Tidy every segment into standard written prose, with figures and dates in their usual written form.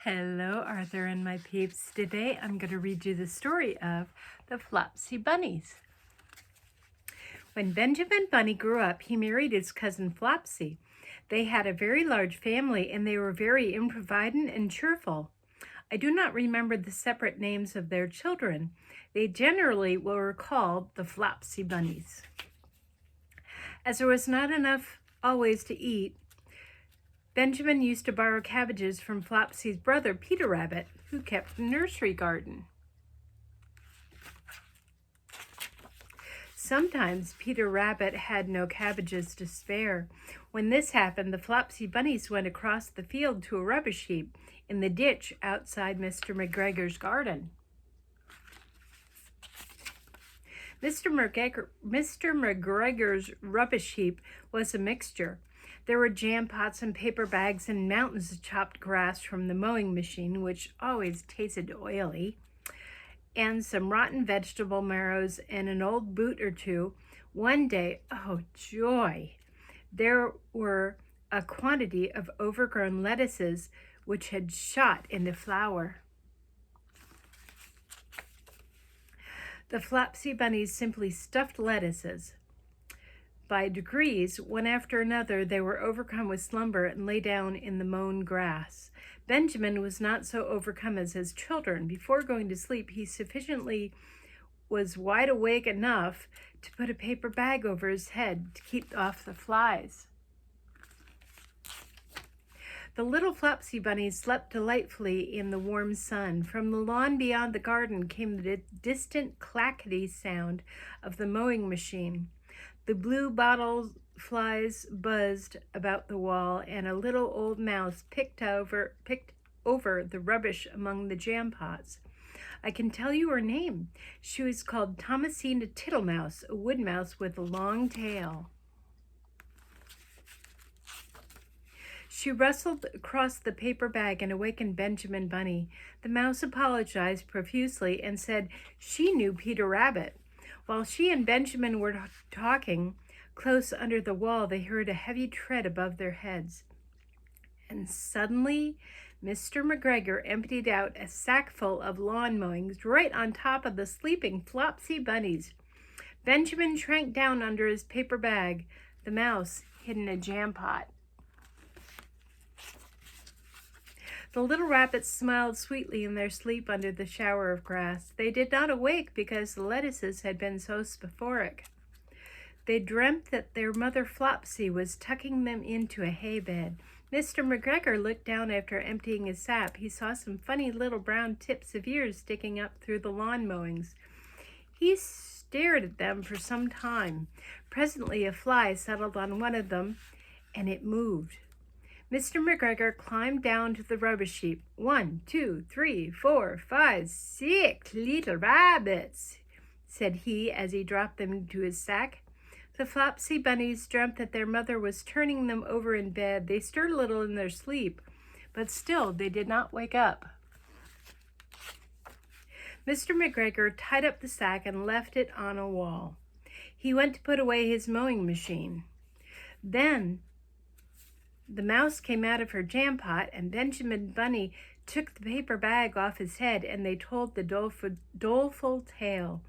Hello, Arthur and my peeps. Today I'm going to read you the story of the Flopsy Bunnies. When Benjamin Bunny grew up, he married his cousin Flopsy. They had a very large family and they were very improvident and cheerful. I do not remember the separate names of their children. They generally were called the Flopsy Bunnies. As there was not enough always to eat, Benjamin used to borrow cabbages from Flopsy's brother, Peter Rabbit, who kept a nursery garden. Sometimes Peter Rabbit had no cabbages to spare. When this happened, the Flopsy Bunnies went across the field to a rubbish heap in the ditch outside Mr. McGregor's garden. Mr. McGregor's rubbish heap was a mixture. There were jam pots and paper bags and mountains of chopped grass from the mowing machine, which always tasted oily, and some rotten vegetable marrows and an old boot or two. One day, oh joy, there were a quantity of overgrown lettuces which had shot into flower. The Flopsy Bunnies simply stuffed lettuces. By degrees, one after another, they were overcome with slumber and lay down in the mown grass. Benjamin was not so overcome as his children. Before going to sleep, he sufficiently was wide awake enough to put a paper bag over his head to keep off the flies. The little Flopsy Bunnies slept delightfully in the warm sun. From the lawn beyond the garden came the distant clackety sound of the mowing machine. The blue bottle flies buzzed about the wall, and a little old mouse picked over the rubbish among the jam pots. I can tell you her name. She was called Thomasina Tittlemouse, a wood mouse with a long tail. She rustled across the paper bag and awakened Benjamin Bunny. The mouse apologized profusely and said she knew Peter Rabbit. While she and Benjamin were talking, close under the wall, they heard a heavy tread above their heads. And suddenly, Mr. McGregor emptied out a sackful of lawn mowings right on top of the sleeping Flopsy Bunnies. Benjamin shrank down under his paper bag, the mouse hid in a jam pot. The little rabbits smiled sweetly in their sleep under the shower of grass. They did not awake because the lettuces had been so soporific. They dreamt that their mother Flopsy was tucking them into a hay bed. Mr. McGregor looked down after emptying his sap. He saw some funny little brown tips of ears sticking up through the lawn mowings. He stared at them for some time. Presently a fly settled on one of them, and it moved. Mr. McGregor climbed down to the rubbish heap. 1, 2, 3, 4, 5, 6 little rabbits, said he as he dropped them into his sack. The Flopsy Bunnies dreamt that their mother was turning them over in bed. They stirred a little in their sleep, but still they did not wake up. Mr. McGregor tied up the sack and left it on a wall. He went to put away his mowing machine. Then the mouse came out of her jam pot, and Benjamin Bunny took the paper bag off his head, and they told the doleful tale.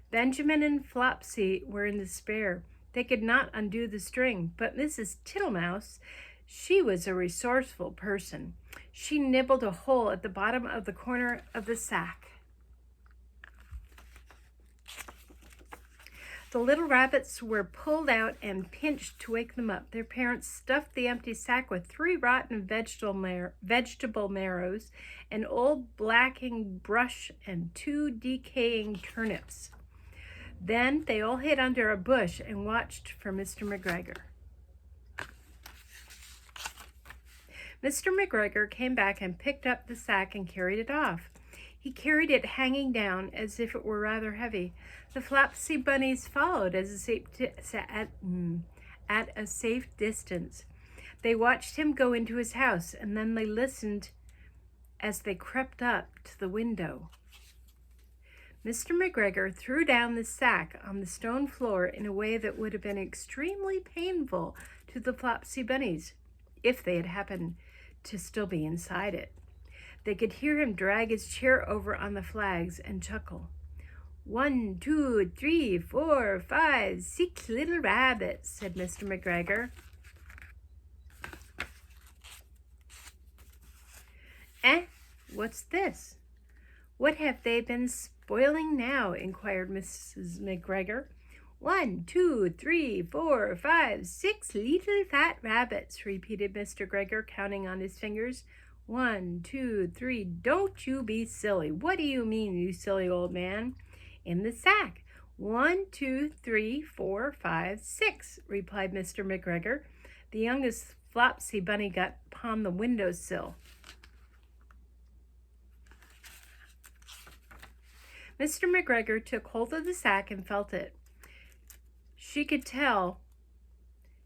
Benjamin and Flopsy were in despair. They could not undo the string, but Mrs. Tittlemouse, she was a resourceful person. She nibbled a hole at the bottom of the corner of the sack. The little rabbits were pulled out and pinched to wake them up. Their parents stuffed the empty sack with 3 rotten vegetable marrows, an old blacking brush, and 2 decaying turnips. Then they all hid under a bush and watched for Mr. McGregor. Mr. McGregor came back and picked up the sack and carried it off. He carried it hanging down as if it were rather heavy. The Flopsy Bunnies followed at a safe distance. They watched him go into his house, and then they listened as they crept up to the window. Mr. McGregor threw down the sack on the stone floor in a way that would have been extremely painful to the Flopsy Bunnies if they had happened to still be inside it. They could hear him drag his chair over on the flags and chuckle. 1, 2, 3, 4, 5, 6 little rabbits, said Mr. McGregor. Eh? What's this? What have they been spoiling now? Inquired Mrs. McGregor. 1, 2, 3, 4, 5, 6 little fat rabbits, repeated Mr. Gregor, counting on his fingers. 1, 2, 3. Don't you be silly. What do you mean, you silly old man? In the sack. 1, 2, 3, 4, 5, 6, replied Mr. McGregor. The youngest Flopsy Bunny got upon the windowsill. Mr. McGregor took hold of the sack and felt it. She could tell,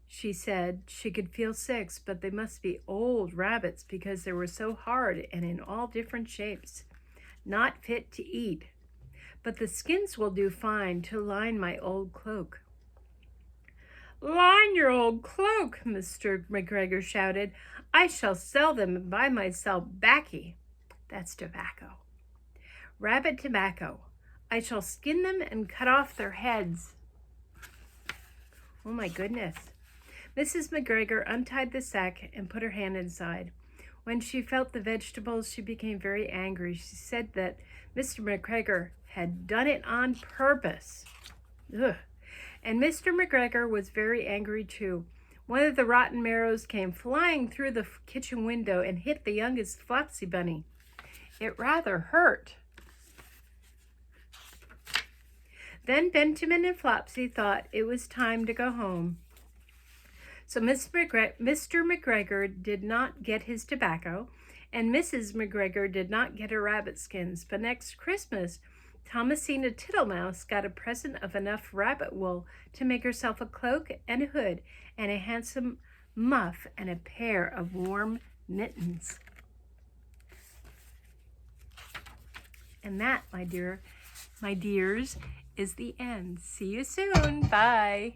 she said, she could feel 6, but they must be old rabbits because they were so hard and in all different shapes. Not fit to eat. But the skins will do fine to line my old cloak. Line your old cloak, Mr. McGregor shouted. I shall sell them and buy myself baccy. That's tobacco. Rabbit tobacco. I shall skin them and cut off their heads. Oh my goodness. Mrs. McGregor untied the sack and put her hand inside. When she felt the vegetables, she became very angry. She said that Mr. McGregor had done it on purpose. Ugh. And Mr. McGregor was very angry too. One of the rotten marrows came flying through the kitchen window and hit the youngest Flopsy Bunny. It rather hurt. Then Benjamin and Flopsy thought it was time to go home. So Mr. McGregor did not get his tobacco, and Mrs. McGregor did not get her rabbit skins. But next Christmas, Thomasina Tittlemouse got a present of enough rabbit wool to make herself a cloak and a hood and a handsome muff and a pair of warm mittens. And that, my dears, is the end. See you soon. Bye.